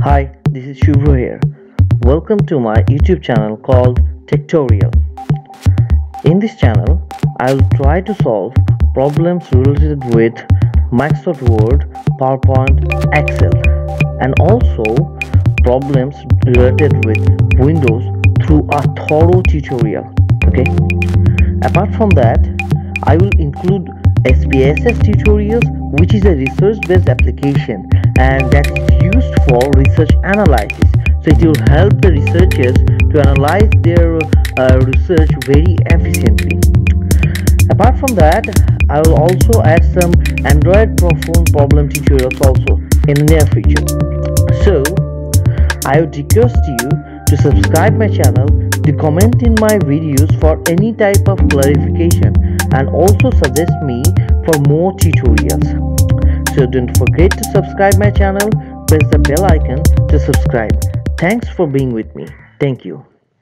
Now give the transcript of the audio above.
Hi, this is Shubho here. Welcome to my YouTube channel called TechTorial. In this channel, I will try to solve problems related with Microsoft Word, PowerPoint, Excel, and also problems related with Windows through a thorough tutorial. Okay. Apart from that, I will include SPSS tutorials, which is a research-based application and that is used for research analysis. So it will help the researchers to analyze their research very efficiently. Apart from that, I will also add some Android phone problem tutorials also in the near future. So I would request you to subscribe my channel, to comment in my videos for any type of clarification, and also suggest me for more tutorials. So don't forget to subscribe my channel, press the bell icon to subscribe. Thanks for being with me. Thank you.